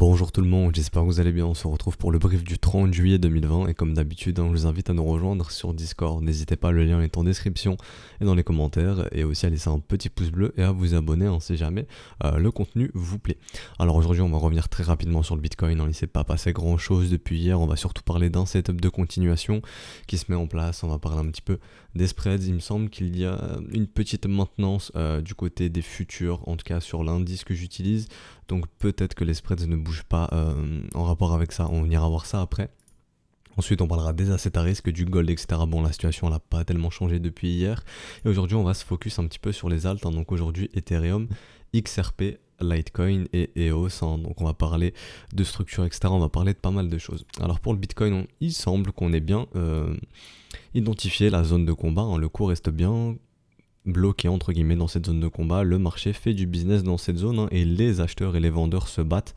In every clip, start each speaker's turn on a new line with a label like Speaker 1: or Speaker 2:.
Speaker 1: Bonjour tout le monde, j'espère que vous allez bien. On se retrouve pour le brief du 30 juillet 2020 et comme d'habitude, je vous invite à nous rejoindre sur Discord. N'hésitez pas, le lien est en description et dans les commentaires et aussi à laisser un petit pouce bleu et à vous abonner si jamais le contenu vous plaît. Alors aujourd'hui, on va revenir très rapidement sur le Bitcoin. Il ne s'est pas passé grand chose depuis hier. On va surtout parler d'un setup de continuation qui se met en place. On va parler un petit peu des spreads. Il me semble qu'il y a une petite maintenance du côté des futurs, en tout cas sur l'indice que j'utilise. Donc peut-être que les spreads ne bougent pas en rapport avec ça, on ira voir ça après. Ensuite on parlera des assets à risque, du gold, etc. Bon, la situation n'a pas tellement changé depuis hier. Et aujourd'hui on va se focus un petit peu sur les alts. Donc aujourd'hui Ethereum, XRP, Litecoin et EOS. Donc on va parler de structure, etc. On va parler de pas mal de choses. Alors pour le Bitcoin, il semble qu'on ait bien identifié la zone de combat. Le cours reste bien bloqué entre guillemets dans cette zone de combat. Le marché fait du business dans cette zone et les acheteurs et les vendeurs se battent.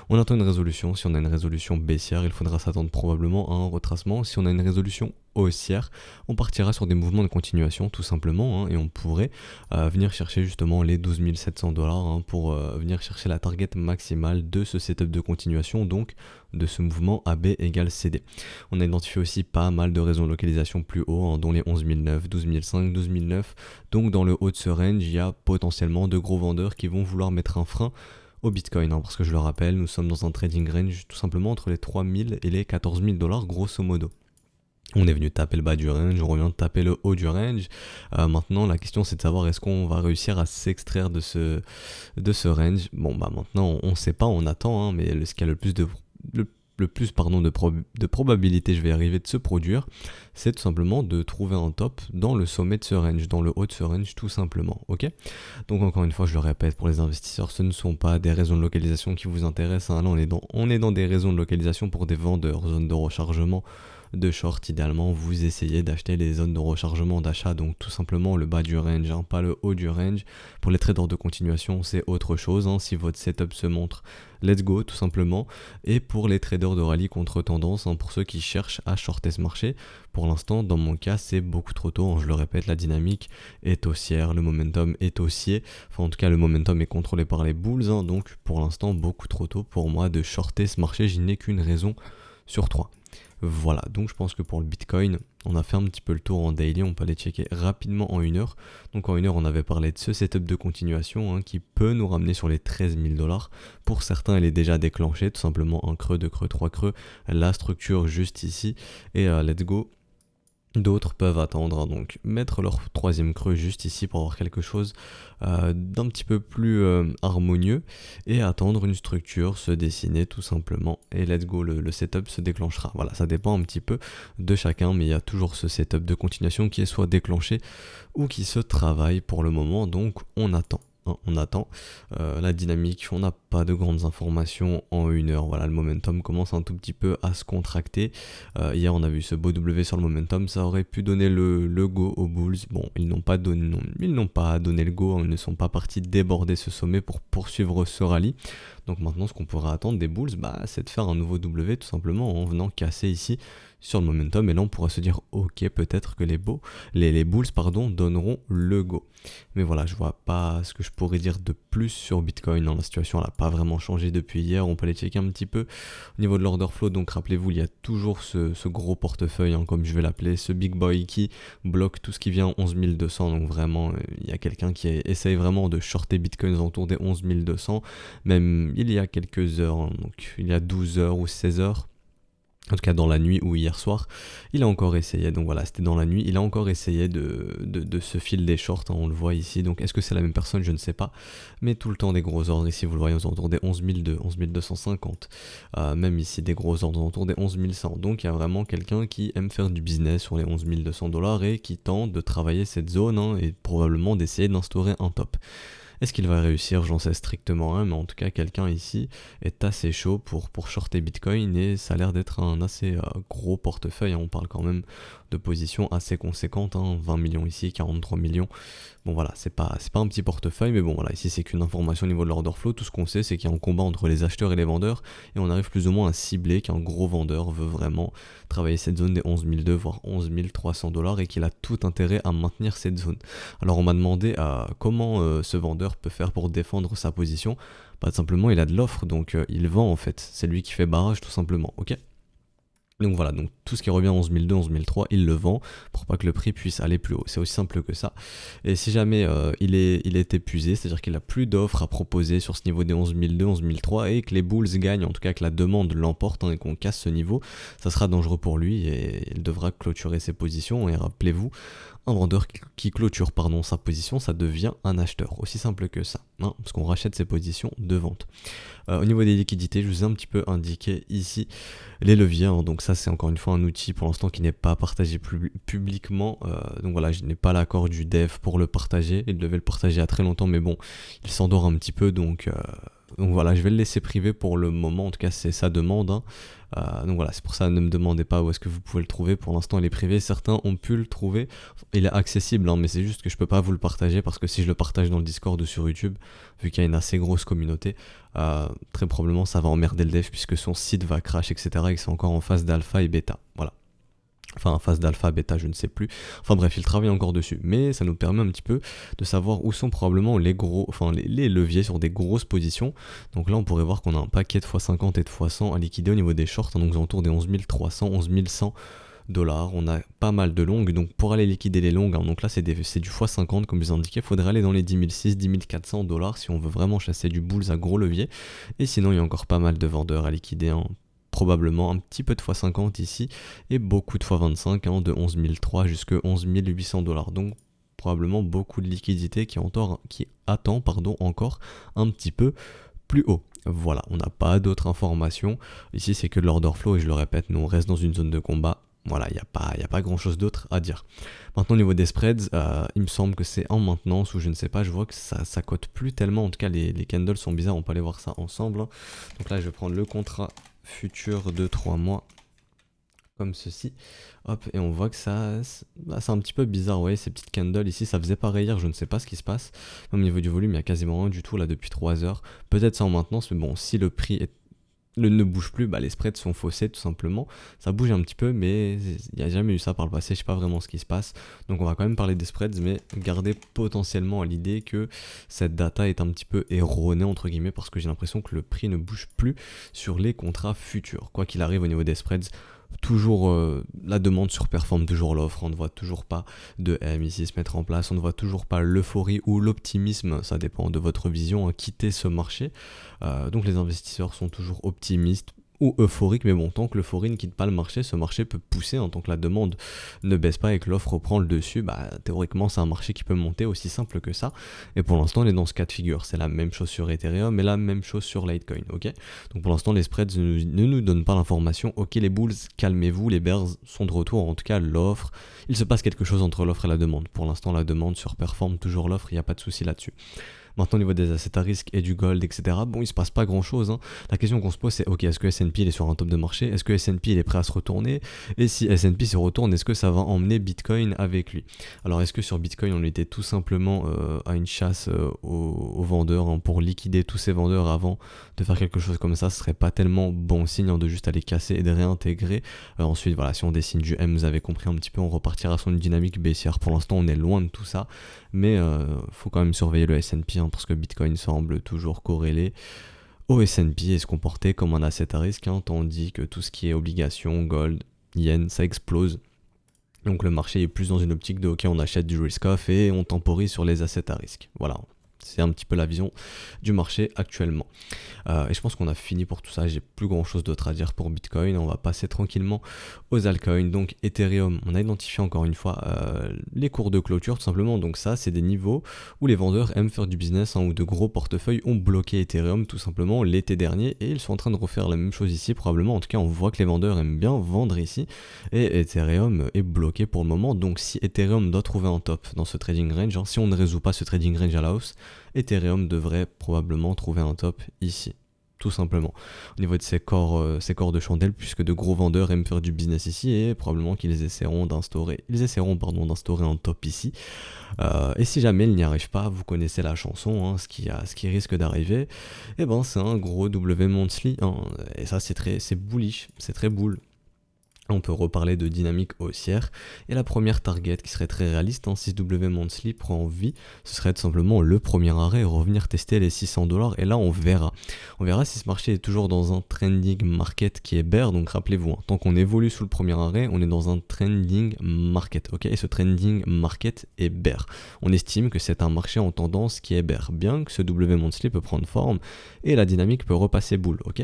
Speaker 1: On attend une résolution. Si on a une résolution baissière, il faudra s'attendre probablement à un retracement. Si on a une résolution haussière, on partira sur des mouvements de continuation tout simplement et on pourrait venir chercher justement les 12 700 $ pour venir chercher la target maximale de ce setup de continuation, donc de ce mouvement AB égale CD. On a identifié aussi pas mal de raisons de localisation plus haut, dont les 11 009, 12 500, 12 009. Donc dans le haut de ce range, il y a potentiellement de gros vendeurs qui vont vouloir mettre un frein au Bitcoin, parce que je le rappelle, nous sommes dans un trading range tout simplement entre les 3 000 et les 14 000 $ grosso modo. On est venu taper le bas du range, on revient de taper le haut du range. Maintenant, la question c'est de savoir est-ce qu'on va réussir à s'extraire de ce range. Bon, maintenant, on sait pas, on attend, mais ce qui a le plus de probabilité, je vais y arriver, de se produire, c'est tout simplement de trouver un top dans le sommet de ce range, dans le haut de ce range tout simplement, ok. Donc encore une fois, je le répète, pour les investisseurs, ce ne sont pas des raisons de localisation qui vous intéressent, là on est dans des raisons de localisation pour des vendeurs, zones de rechargement, de short. Idéalement vous essayez d'acheter les zones de rechargement d'achat, donc tout simplement le bas du range, pas le haut du range. Pour les traders de continuation c'est autre chose, si votre setup se montre, let's go tout simplement. Et pour les traders de rallye contre tendance, pour ceux qui cherchent à shorter ce marché, pour l'instant dans mon cas c'est beaucoup trop tôt, je le répète, la dynamique est haussière, le momentum est haussier, enfin en tout cas le momentum est contrôlé par les bulls, donc pour l'instant beaucoup trop tôt pour moi de shorter ce marché. Je n'ai qu'une raison sur 3. Voilà, donc je pense que pour le Bitcoin, on a fait un petit peu le tour en daily, on peut aller checker rapidement en 1 heure. Donc en 1 heure, on avait parlé de ce setup de continuation qui peut nous ramener sur les 13 000 $. Pour certains, elle est déjà déclenchée, tout simplement un creux, 2 creux, 3 creux, la structure juste ici, et let's go. D'autres peuvent attendre, donc mettre leur troisième creux juste ici pour avoir quelque chose d'un petit peu plus harmonieux et attendre une structure se dessiner tout simplement et let's go, le setup se déclenchera. Voilà, ça dépend un petit peu de chacun, mais il y a toujours ce setup de continuation qui est soit déclenché ou qui se travaille pour le moment, donc on attend. On attend la dynamique, on n'a pas de grandes informations en 1 heure. Voilà, le momentum commence un tout petit peu à se contracter. Hier on a vu ce beau W sur le momentum, ça aurait pu donner le go aux bulls. Bon, ils n'ont pas donné le go, ils ne sont pas partis déborder ce sommet pour poursuivre ce rallye. Donc maintenant ce qu'on pourrait attendre des bulls, c'est de faire un nouveau W tout simplement en venant casser ici sur le momentum, et là on pourra se dire ok, peut-être que les bulls donneront le go. Mais voilà, je vois pas ce que je pourrais dire de plus sur Bitcoin. La situation n'a pas vraiment changé depuis hier. On peut aller checker un petit peu au niveau de l'order flow. Donc rappelez-vous, il y a toujours ce gros portefeuille, comme je vais l'appeler, ce big boy qui bloque tout ce qui vient 11 200. Donc vraiment, il y a quelqu'un qui essaye vraiment de shorter Bitcoin autour des 11 200. Même il y a quelques heures, donc il y a 12 heures ou 16 heures. En tout cas dans la nuit ou hier soir, il a encore essayé, donc voilà, c'était dans la nuit, il a encore essayé de se fil des shorts, on le voit ici. Donc est-ce que c'est la même personne, je ne sais pas, mais tout le temps des gros ordres ici, vous le voyez aux alentours des 11 250, même ici des gros ordres aux alentours des 11 100. Donc il y a vraiment quelqu'un qui aime faire du business sur les 11 200 $ et qui tente de travailler cette zone et probablement d'essayer d'instaurer un top. Est-ce qu'il va réussir? J'en sais strictement rien, mais en tout cas quelqu'un ici est assez chaud pour shorter Bitcoin et ça a l'air d'être un assez gros portefeuille. On parle quand même de positions assez conséquentes, 20 millions ici, 43 millions. Bon voilà, c'est pas un petit portefeuille, mais bon voilà, ici c'est qu'une information au niveau de l'order flow. Tout ce qu'on sait, c'est qu'il y a un combat entre les acheteurs et les vendeurs, et on arrive plus ou moins à cibler qu'un gros vendeur veut vraiment travailler cette zone des 11 200 voire 11 300 $ et qu'il a tout intérêt à maintenir cette zone. Alors on m'a demandé comment ce vendeur vendeur peut faire pour défendre sa position? Tout simplement il a de l'offre, donc il vend en fait, c'est lui qui fait barrage tout simplement, ok? Donc voilà, donc tout ce qui revient à 11 200, 11 300, il le vend pour pas que le prix puisse aller plus haut. C'est aussi simple que ça. Et si jamais il est épuisé, c'est-à-dire qu'il n'a plus d'offres à proposer sur ce niveau des 11 200, 11 300 et que les bulls gagnent, en tout cas que la demande l'emporte et qu'on casse ce niveau, ça sera dangereux pour lui et il devra clôturer ses positions. Et rappelez-vous, un vendeur qui clôture sa position, ça devient un acheteur. Aussi simple que ça, hein, parce qu'on rachète ses positions de vente. Au niveau des liquidités, je vous ai un petit peu indiqué ici les leviers, hein, donc ça c'est encore une fois un outil pour l'instant qui n'est pas partagé publiquement, donc voilà, je n'ai pas l'accord du dev pour le partager, il devait le partager à très longtemps mais bon, il s'endort un petit peu donc voilà, je vais le laisser privé pour le moment, en tout cas c'est sa demande, hein. Donc voilà, c'est pour ça, ne me demandez pas où est-ce que vous pouvez le trouver, pour l'instant il est privé, certains ont pu le trouver, il est accessible, hein, mais c'est juste que je peux pas vous le partager parce que si je le partage dans le Discord ou sur YouTube, vu qu'il y a une assez grosse communauté, très probablement ça va emmerder le dev puisque son site va crash, etc. et que c'est encore en phase d'alpha et bêta, voilà. Enfin, en phase d'alpha, bêta, je ne sais plus. Enfin bref, il travaille encore dessus. Mais ça nous permet un petit peu de savoir où sont probablement les leviers sur des grosses positions. Donc là, on pourrait voir qu'on a un paquet de x50 et de x100 à liquider au niveau des shorts. Donc aux alentours des 11 300, 11 100 $. On a pas mal de longues. Donc pour aller liquider les longues, hein, donc là c'est du x50 comme je vous indiquais. Il faudrait aller dans les 10 600, 10 400 $ si on veut vraiment chasser du bulls à gros levier. Et sinon, il y a encore pas mal de vendeurs à liquider, hein. Probablement un petit peu de x50 ici et beaucoup de x25, hein, de 11 300 jusqu'à 11 800 $. Donc probablement beaucoup de liquidités qui attend encore un petit peu plus haut. Voilà, on n'a pas d'autres informations. Ici c'est que de l'order flow et je le répète, nous on reste dans une zone de combat. Voilà, il n'y a pas grand chose d'autre à dire. Maintenant au niveau des spreads, il me semble que c'est en maintenance ou je ne sais pas, je vois que ça cote plus tellement, en tout cas les candles sont bizarres, on peut aller voir ça ensemble, hein. Donc là je vais prendre le contrat futur de 3 mois comme ceci, hop, et on voit que c'est un petit peu bizarre, vous voyez ces petites candles ici, ça faisait pareil hier, je ne sais pas ce qui se passe. Au niveau du volume il n'y a quasiment rien du tout là depuis 3 heures, peut-être ça en maintenance, mais bon, si le prix ne bouge plus, les spreads sont faussés tout simplement, ça bouge un petit peu mais il n'y a jamais eu ça par le passé, je sais pas vraiment ce qui se passe, donc on va quand même parler des spreads mais garder potentiellement à l'idée que cette data est un petit peu erronée entre guillemets parce que j'ai l'impression que le prix ne bouge plus sur les contrats futurs, quoi qu'il arrive au niveau des spreads. Toujours la demande surperforme toujours l'offre, on ne voit toujours pas de M ici se mettre en place, on ne voit toujours pas l'euphorie ou l'optimisme, ça dépend de votre vision, quitter ce marché. Donc les investisseurs sont toujours optimistes ou euphoriques, mais bon, tant que l'euphorie ne quitte pas le marché, ce marché peut pousser, tant que la demande ne baisse pas et que l'offre reprend le dessus, théoriquement c'est un marché qui peut monter, aussi simple que ça, et pour l'instant on est dans ce cas de figure, c'est la même chose sur Ethereum et la même chose sur Litecoin, ok. Donc pour l'instant les spreads ne nous donnent pas l'information, ok les bulls, calmez-vous, les bears sont de retour, en tout cas l'offre, il se passe quelque chose entre l'offre et la demande, pour l'instant la demande surperforme toujours l'offre, il n'y a pas de souci là-dessus. Maintenant au niveau des assets à risque et du gold, etc., bon il se passe pas grand chose, hein. La question qu'on se pose c'est ok, est-ce que S&P il est sur un top de marché, est-ce que S&P il est prêt à se retourner, et si S&P se retourne, est-ce que ça va emmener Bitcoin avec lui? Alors est-ce que sur Bitcoin on était tout simplement à une chasse aux vendeurs, hein, pour liquider tous ces vendeurs avant de faire quelque chose comme ça, ce serait pas tellement bon signe, hein, de juste aller casser et de réintégrer. Ensuite voilà, si on dessine du M, vous avez compris un petit peu, on repartira sur une dynamique baissière, pour l'instant on est loin de tout ça, mais faut quand même surveiller le S&P, hein, parce que Bitcoin semble toujours corrélé au S&P et se comporter comme un asset à risque, hein, tandis que tout ce qui est obligations, gold, yen, ça explose. Donc le marché est plus dans une optique de ok, on achète du risk off et on temporise sur les assets à risque. Voilà, c'est un petit peu la vision du marché actuellement. Et je pense qu'on a fini pour tout ça, j'ai plus grand chose d'autre à dire pour Bitcoin, on va passer tranquillement aux altcoins. Donc Ethereum, on a identifié encore une fois les cours de clôture tout simplement, donc ça c'est des niveaux où les vendeurs aiment faire du business, hein, où de gros portefeuilles ont bloqué Ethereum tout simplement l'été dernier et ils sont en train de refaire la même chose ici probablement, en tout cas on voit que les vendeurs aiment bien vendre ici et Ethereum est bloqué pour le moment, donc si Ethereum doit trouver un top dans ce trading range, hein, si on ne résout pas ce trading range à la hausse, Ethereum devrait probablement trouver un top ici, tout simplement. Au niveau de ces corps de chandelle, puisque de gros vendeurs aiment faire du business ici et probablement qu'ils essaieront d'instaurer un top ici. Et si jamais ils n'y arrivent pas, vous connaissez la chanson, hein, ce qui risque d'arriver, et ben c'est un gros W monthly, hein, et ça c'est bullish, c'est très bull. On peut reparler de dynamique haussière. Et la première target qui serait très réaliste, 6W monthly prend vie, ce serait tout simplement le premier arrêt et revenir tester les 600 $. Et là, on verra. On verra si ce marché est toujours dans un trending market qui est bear. Donc rappelez-vous, tant qu'on évolue sous le premier arrêt, on est dans un trending market. Ok, et ce trending market est bear. On estime que c'est un marché en tendance qui est bear. Bien que ce W monthly peut prendre forme et la dynamique peut repasser boule. Ok,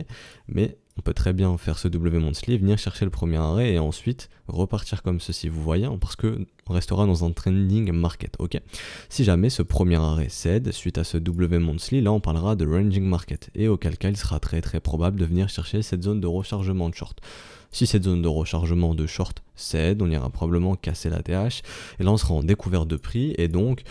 Speaker 1: mais on peut très bien faire ce W monthly, venir chercher le premier arrêt et ensuite repartir comme ceci, vous voyez, parce que on restera dans un trending market, ok. Si jamais ce premier arrêt cède suite à ce W monthly, là on parlera de ranging market et auquel cas il sera très probable de venir chercher cette zone de rechargement de short. Si cette zone de rechargement de short cède, on ira probablement casser la TH et là on sera en découverte de prix et donc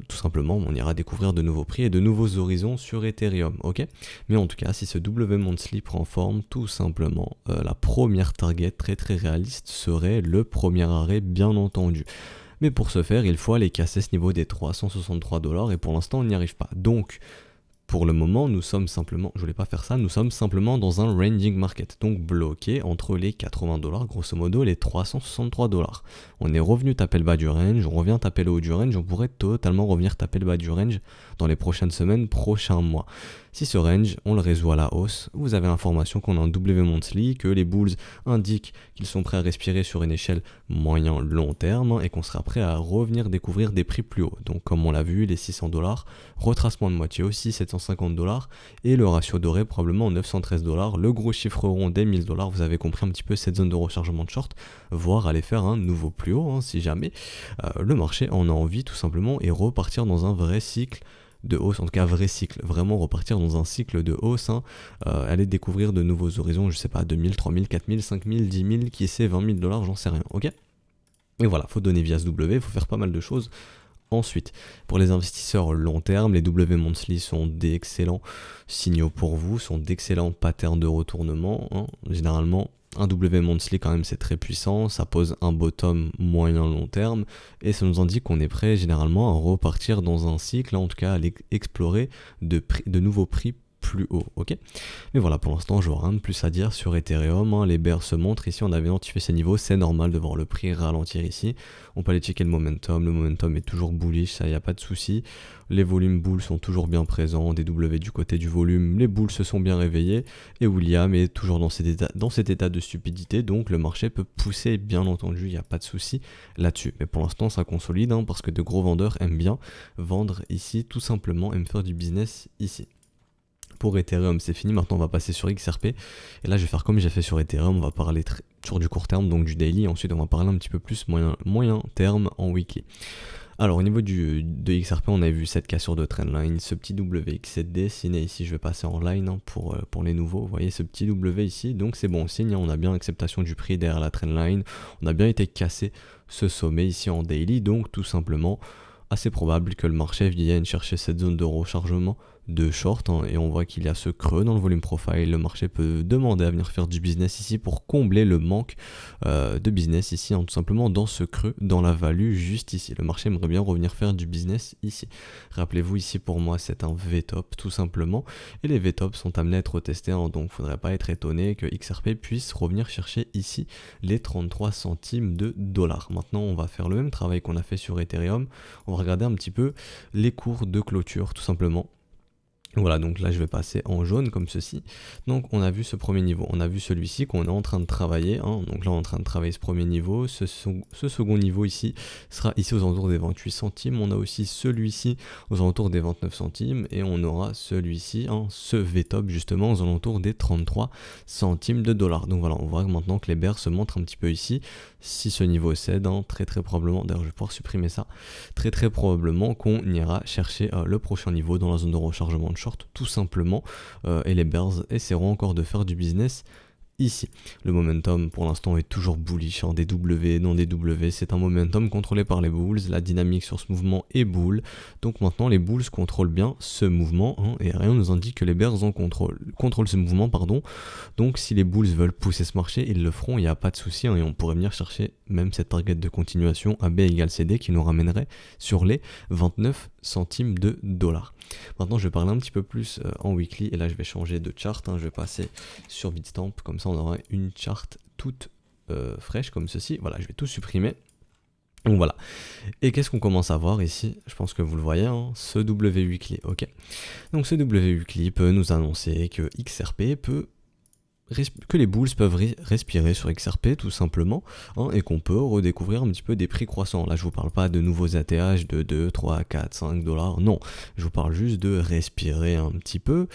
Speaker 1: tout simplement on ira découvrir de nouveaux prix et de nouveaux horizons sur Ethereum, ok. Mais en tout cas, si ce W monthly prend forme, tout simplement la première target très réaliste serait le premier arrêt, bien entendu. Mais pour ce faire, il faut aller casser ce niveau des 363 $ et pour l'instant on n'y arrive pas. Donc pour le moment, nous sommes simplement, je voulais pas faire ça, nous sommes simplement dans un ranging market, donc bloqué entre les 80 $, grosso modo, et les 363 $. On est revenu taper le bas du range, on revient taper le haut du range, on pourrait totalement revenir taper le bas du range dans les prochaines semaines, prochains mois. Si ce range, on le résout à la hausse, vous avez l'information qu'on a un W monthly, que les bulls indiquent qu'ils sont prêts à respirer sur une échelle moyen-long terme et qu'on sera prêt à revenir découvrir des prix plus hauts. Donc comme on l'a vu, les 600 $, retracement de moitié aussi, 750 $ et le ratio doré probablement 913 $, le gros chiffre rond des 1000 $, vous avez compris un petit peu cette zone de rechargement de short, voire aller faire un nouveau plus haut si jamais le marché en a envie tout simplement et repartir dans un vrai cycle de hausse, en tout cas vrai cycle, vraiment repartir dans un cycle de hausse, aller découvrir de nouveaux horizons, je sais pas, 2000, 3000, 4000, 5000, 10 000, qui sait, 20 000 $, j'en sais rien, ok. Et voilà, faut donner via ce W, faut faire pas mal de choses. Ensuite, pour les investisseurs long terme, les W monthly sont d'excellents signaux pour vous, sont d'excellents patterns de retournement, généralement. Un W monthly quand même c'est très puissant, ça pose un bottom moyen long terme et ça nous indique qu'on est prêt généralement à repartir dans un cycle, en tout cas à aller explorer de nouveaux prix plus haut, ok. Mais voilà, pour l'instant je vois rien de plus à dire sur Ethereum, les bears se montrent ici, on avait identifié ces niveaux, c'est normal de voir le prix ralentir ici. On peut aller checker le momentum est toujours bullish, ça y a pas de souci. Les volumes bulls sont toujours bien présents, des W du côté du volume, les bulls se sont bien réveillés et William est toujours dans cet état de stupidité, donc le marché peut pousser, bien entendu, il n'y a pas de souci là-dessus. Mais pour l'instant ça consolide, parce que de gros vendeurs aiment bien vendre ici, tout simplement, aiment faire du business ici. Pour Ethereum c'est fini, maintenant on va passer sur XRP et là je vais faire comme j'ai fait sur Ethereum, on va parler sur du court terme, donc du daily, et ensuite on va parler un petit peu plus moyen terme en weekly. Alors au niveau de XRP, on avait vu cette cassure de trendline, ce petit W qui s'est dessiné ici, je vais passer en line pour les nouveaux, vous voyez ce petit W ici, donc c'est bon signe, on a bien l'acceptation du prix derrière la trendline, on a bien été cassé ce sommet ici en daily, donc tout simplement assez probable que le marché vienne chercher cette zone de rechargement de short, et on voit qu'il y a ce creux dans le volume profile. Le marché peut demander à venir faire du business ici pour combler le manque de business ici, tout simplement dans ce creux, dans la value juste ici. Le marché aimerait bien revenir faire du business ici. Rappelez-vous ici pour moi c'est un V-top tout simplement, et les V-top sont amenés à être testés, donc il ne faudrait pas être étonné que XRP puisse revenir chercher ici les 33 centimes de dollars. Maintenant on va faire le même travail qu'on a fait sur Ethereum, on va regarder un petit peu les cours de clôture tout simplement. Voilà, donc là je vais passer en jaune comme ceci. Donc on a vu ce premier niveau, on a vu celui-ci qu'on est en train de travailler, donc là on est en train de travailler ce premier niveau, ce second niveau ici sera ici aux alentours des 28 centimes, on a aussi celui-ci aux alentours des 29 centimes et on aura celui-ci, ce V-top justement aux alentours des 33 centimes de dollars. Donc voilà, on voit maintenant que les bears se montrent un petit peu ici, si ce niveau cède, très probablement, d'ailleurs je vais pouvoir supprimer ça, très probablement qu'on ira chercher le prochain niveau dans la zone de rechargement de short tout simplement, et les bears essaieront encore de faire du business ici. Le momentum pour l'instant est toujours bullish, des W dans des W, c'est un momentum contrôlé par les bulls, la dynamique sur ce mouvement est bull, donc maintenant les bulls contrôlent bien ce mouvement, et rien ne nous indique que les bears contrôlent ce mouvement, donc si les bulls veulent pousser ce marché, ils le feront, il n'y a pas de souci, et on pourrait venir chercher même cette target de continuation AB égale CD qui nous ramènerait sur les 29 centimes de dollars. Maintenant je vais parler un petit peu plus en weekly, et là je vais changer de chart, je vais passer sur Bitstamp, comme ça on aura une chart toute fraîches comme ceci. Voilà, je vais tout supprimer. Donc voilà. Et qu'est-ce qu'on commence à voir ici? Je pense que vous le voyez, hein, ce W8CLI, ok. Donc ce W8CLI peut nous annoncer que XRP peut que les bulls peuvent respirer sur XRP tout simplement, hein, et qu'on peut redécouvrir un petit peu des prix croissants. Là je vous parle pas de nouveaux ATH de 2, 3, 4, 5 dollars, non, je vous parle juste de respirer un petit peu,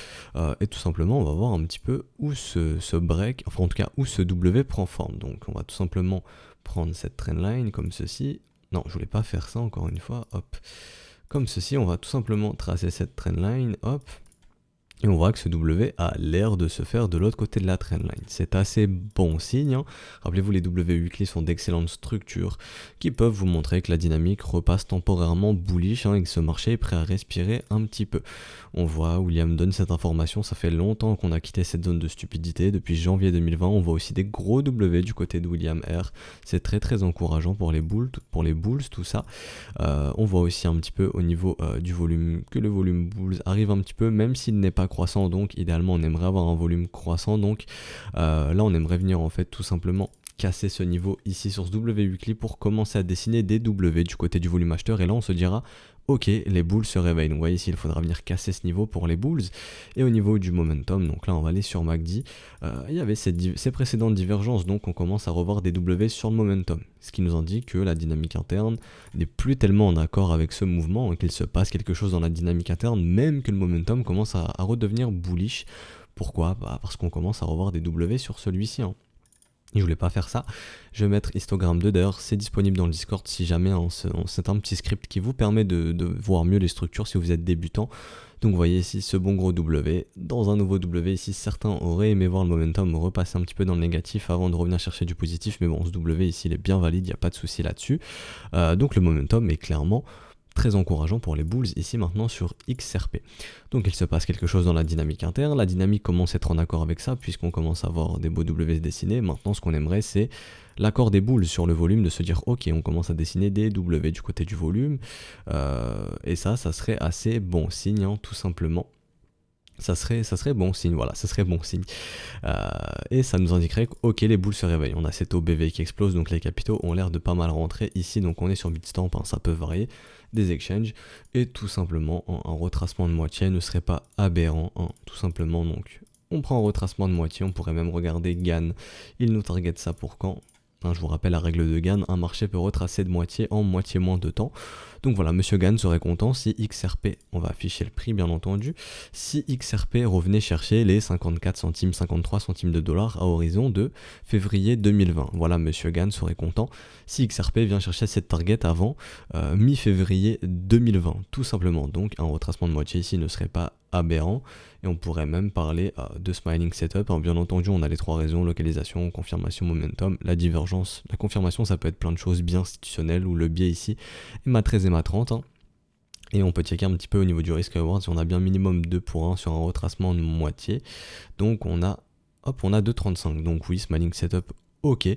Speaker 1: et tout simplement on va voir un petit peu où ce break, enfin en tout cas où ce W prend forme. Donc on va tout simplement prendre cette trendline comme ceci, non je voulais pas faire ça encore une fois, hop, comme ceci, on va tout simplement tracer cette trendline, hop. Et on voit que ce W a l'air de se faire de l'autre côté de la trendline. C'est assez bon signe, hein. Rappelez-vous, les W8CLI sont d'excellentes structures qui peuvent vous montrer que la dynamique repasse temporairement bullish, hein, et que ce marché est prêt à respirer un petit peu. On voit, William donne cette information, ça fait longtemps qu'on a quitté cette zone de stupidité. Depuis janvier 2020, on voit aussi des gros W du côté de William R. C'est très très encourageant pour les bulls, tout ça. On voit aussi un petit peu au niveau du volume, que le volume bulls arrive un petit peu, même s'il n'est pas croissant, donc idéalement on aimerait avoir un volume croissant, donc là on aimerait venir en fait tout simplement casser ce niveau ici sur ce W8CLI pour commencer à dessiner des W du côté du volume acheteur, et là on se dira ok, les bulls se réveillent. Donc vous voyez ici il faudra venir casser ce niveau pour les bulls. Et au niveau du momentum, donc là on va aller sur MACD, il y avait ces précédentes divergences, donc on commence à revoir des W sur le momentum, ce qui nous indique que la dynamique interne n'est plus tellement en accord avec ce mouvement, qu'il se passe quelque chose dans la dynamique interne, même que le momentum commence à redevenir bullish. Pourquoi? Parce qu'on commence à revoir des W sur celui-ci, hein. Je voulais pas faire ça, je vais mettre histogramme 2, d'ailleurs c'est disponible dans le Discord si jamais, hein, c'est un petit script qui vous permet de voir mieux les structures si vous êtes débutant. Donc vous voyez ici ce bon gros W, dans un nouveau W ici, certains auraient aimé voir le momentum repasser un petit peu dans le négatif avant de revenir chercher du positif, mais bon ce W ici il est bien valide, il n'y a pas de souci là-dessus. Donc le momentum est clairement très encourageant pour les bulls ici maintenant sur XRP. Donc il se passe quelque chose dans la dynamique interne, la dynamique commence à être en accord avec ça puisqu'on commence à avoir des beaux W se dessiner. Maintenant ce qu'on aimerait c'est l'accord des bulls sur le volume, de se dire ok on commence à dessiner des W du côté du volume, et ça serait assez bon signe, hein, tout simplement. Ça serait bon signe, voilà, ça serait bon signe. Et ça nous indiquerait que ok les bulls se réveillent. On a cette OBV qui explose, donc les capitaux ont l'air de pas mal rentrer ici, donc on est sur Bitstamp, hein, ça peut varier, des exchanges, et tout simplement un retracement de moitié ne serait pas aberrant, hein, tout simplement. Donc on prend un retracement de moitié, on pourrait même regarder Gann, il nous target ça pour quand? Hein, je vous rappelle la règle de Gann, un marché peut retracer de moitié en moitié moins de temps. Donc voilà, monsieur Gann serait content si XRP, on va afficher le prix bien entendu, si XRP revenait chercher les 54 centimes, 53 centimes de dollars à horizon de février 2020. Voilà, monsieur Gann serait content si XRP vient chercher cette target avant mi-février 2020, tout simplement. Donc un retracement de moitié ici ne serait pas aberrant, et on pourrait même parler de smiling setup. Alors, bien entendu on a les trois raisons, localisation, confirmation, momentum. La divergence, la confirmation ça peut être plein de choses bien institutionnelles, ou le biais ici est ma 13 et ma 30, hein. Et on peut checker un petit peu au niveau du risk reward si on a bien minimum 2 pour 1 sur un retracement de moitié. Donc on a 2,35, donc oui smiling setup ok,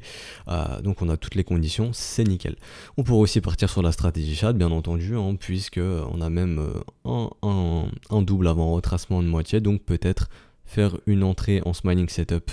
Speaker 1: donc on a toutes les conditions, c'est nickel. On pourrait aussi partir sur la stratégie chat bien entendu, hein, puisque on a même un double avant retracement de moitié, donc peut-être faire une entrée en smiling setup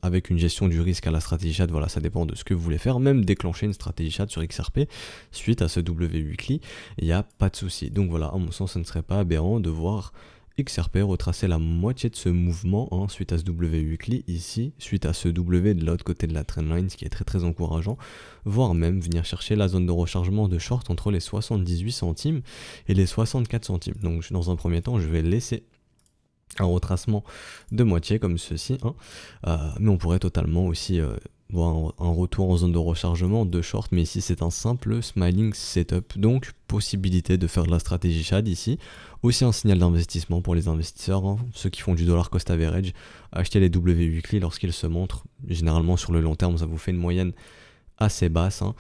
Speaker 1: avec une gestion du risque à la stratégie chat. Voilà, ça dépend de ce que vous voulez faire, même déclencher une stratégie chat sur XRP suite à ce W8CLI, il n'y a pas de souci. Donc voilà, à mon sens ce ne serait pas aberrant de voir XRP retracer la moitié de ce mouvement, hein, suite à ce W8CLI ici, suite à ce W de l'autre côté de la trendline, ce qui est très très encourageant, voire même venir chercher la zone de rechargement de short entre les 78 centimes et les 64 centimes. Donc dans un premier temps, je vais laisser un retracement de moitié comme ceci, hein, mais on pourrait totalement aussi voir un retour en zone de rechargement de short, mais ici c'est un simple smiling setup, donc possibilité de faire de la stratégie shad ici, aussi un signal d'investissement pour les investisseurs, hein, ceux qui font du dollar cost average, acheter les W8CLI lorsqu'ils se montrent, généralement sur le long terme ça vous fait une moyenne assez basse, hein,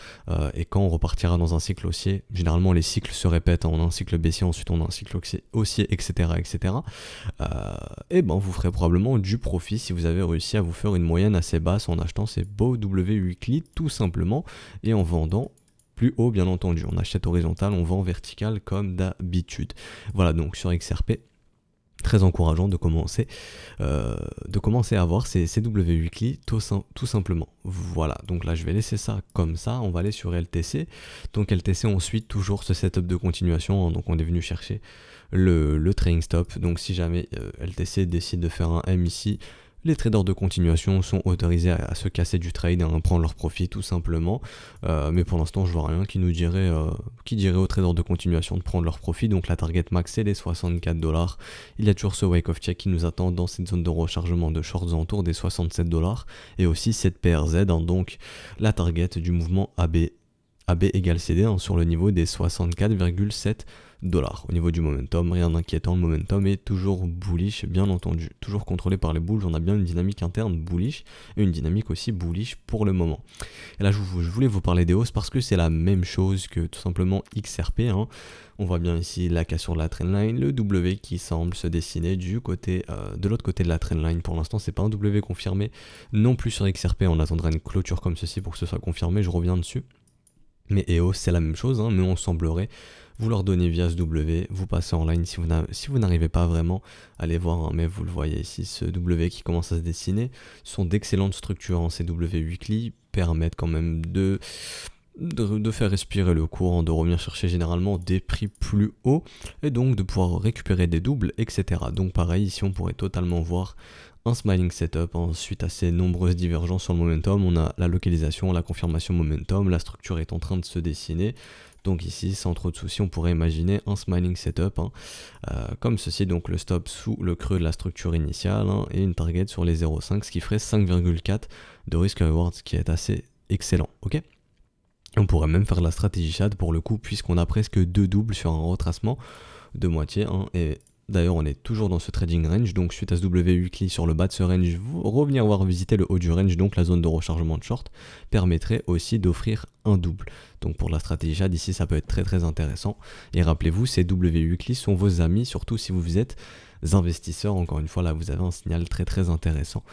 Speaker 1: et quand on repartira dans un cycle haussier, généralement les cycles se répètent, hein, on a un cycle baissier, ensuite on a un cycle haussier, etc. Et ben vous ferez probablement du profit si vous avez réussi à vous faire une moyenne assez basse en achetant ces beaux W8CLI tout simplement, et en vendant plus haut bien entendu. On achète horizontal, on vend vertical comme d'habitude. Voilà, donc sur XRP, très encourageant de commencer à voir ces W weekly tout simplement. Voilà, donc là je vais laisser ça comme ça, on va aller sur LTC. Donc LTC, on suit toujours ce setup de continuation, hein. Donc on est venu chercher le trading stop. Donc si jamais LTC décide de faire un M ici, les traders de continuation sont autorisés à se casser du trade et à prendre leur profit tout simplement. Mais pour l'instant, je vois rien qui nous dirait, qui dirait aux traders de continuation de prendre leur profit. Donc la target max, c'est les 64 $. Il y a toujours ce wake of check qui nous attend dans cette zone de rechargement de shorts autour des 67 $. Et aussi cette PRZ, hein, donc la target du mouvement AB égale CD, hein, sur le niveau des 64,7 $. Au niveau du momentum, rien d'inquiétant, le momentum est toujours bullish, bien entendu, toujours contrôlé par les bulls. On a bien une dynamique interne bullish et une dynamique aussi bullish pour le moment. Et là je voulais vous parler des hausses parce que c'est la même chose que tout simplement XRP, hein. On voit bien ici la cassure de la trendline, le W qui semble se dessiner de l'autre côté de la trendline. Pour l'instant c'est pas un W confirmé non plus sur XRP, on attendra une clôture comme ceci pour que ce soit confirmé, je reviens dessus. Mais EOS c'est la même chose, hein, mais on semblerait vous leur donner via ce W, vous passez en ligne si vous n'arrivez pas vraiment à les voir, hein, mais vous le voyez ici, ce W qui commence à se dessiner, sont d'excellentes structures, hein. Ces W weekly permettent quand même de faire respirer le cours, hein, de revenir chercher généralement des prix plus hauts et donc de pouvoir récupérer des doubles, etc. Donc pareil, ici on pourrait totalement voir un smiling setup, hein, suite à ces nombreuses divergences sur le momentum. On a la localisation, la confirmation momentum, la structure est en train de se dessiner. Donc ici, sans trop de soucis, on pourrait imaginer un smiling setup, hein, comme ceci, donc le stop sous le creux de la structure initiale, hein, et une target sur les 0,5, ce qui ferait 5,4 de risk reward, ce qui est assez excellent, ok. On pourrait même faire de la stratégie chat pour le coup, puisqu'on a presque 2 doubles sur un retracement de moitié, hein, et d'ailleurs on est toujours dans ce trading range, donc suite à ce W weekly sur le bas de ce range, revenir voir visiter le haut du range, donc la zone de rechargement de short, permettrait aussi d'offrir un double. Donc pour la stratégie chat ici ça peut être très très intéressant. Et rappelez-vous, ces W weekly sont vos amis, surtout si vous êtes investisseurs. Encore une fois, là vous avez un signal très très intéressant.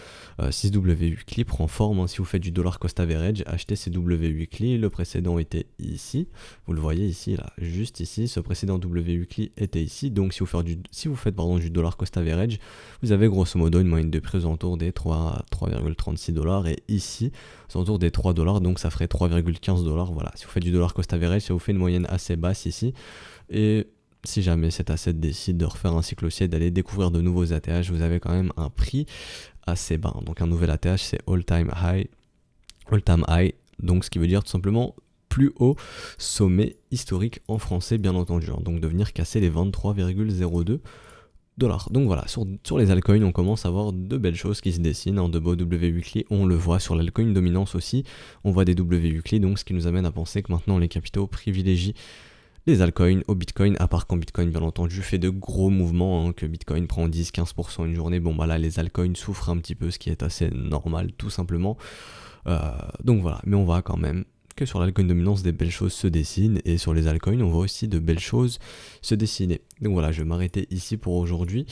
Speaker 1: Si ce W weekly prend forme, hein, si vous faites du dollar cost average, achetez ces W weekly. Le précédent était ici, vous le voyez ici, là, juste ici. Ce précédent W weekly était ici. Donc si vous faites du dollar cost average, vous avez grosso modo une moyenne de prix autour des 3,36 $, et ici c'est autour des 3 $, donc ça ferait 3,15 $. Voilà, si vous faites du dollar cost average, ça vous fait une moyenne assez basse ici. Et si jamais cet asset décide de refaire un cycle haussier, d'aller découvrir de nouveaux ATH, vous avez quand même un prix assez bas. Donc un nouvel ATH, c'est all-time high, donc ce qui veut dire tout simplement plus haut sommet historique en français, bien entendu, hein. Donc de venir casser les 23,02 $. Donc voilà, sur les altcoins, on commence à voir de belles choses qui se dessinent, hein, de beaux W weekly, on le voit sur l'altcoin dominance aussi, on voit des W weekly, donc ce qui nous amène à penser que maintenant les capitaux privilégient les altcoins au Bitcoin, à part quand Bitcoin bien entendu fait de gros mouvements, hein, que Bitcoin prend 10-15% une journée. Bon bah là les altcoins souffrent un petit peu, ce qui est assez normal tout simplement. Donc voilà, mais on voit quand même que sur l'altcoin dominance des belles choses se dessinent, et sur les altcoins on voit aussi de belles choses se dessiner. Donc voilà, je vais m'arrêter ici pour aujourd'hui.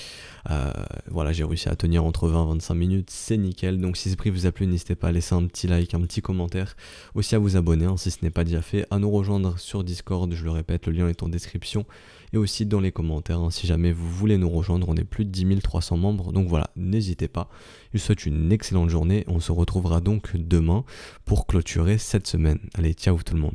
Speaker 1: Voilà, j'ai réussi à tenir entre 20 et 25 minutes, c'est nickel. Donc si ce prix vous a plu, n'hésitez pas à laisser un petit like, un petit commentaire, aussi à vous abonner, hein, si ce n'est pas déjà fait, à nous rejoindre sur Discord, je le répète, le lien est en description, et aussi dans les commentaires, hein, si jamais vous voulez nous rejoindre. On est plus de 10 300 membres, donc voilà, n'hésitez pas. Je vous souhaite une excellente journée, on se retrouvera donc demain pour clôturer cette semaine. Allez, ciao tout le monde.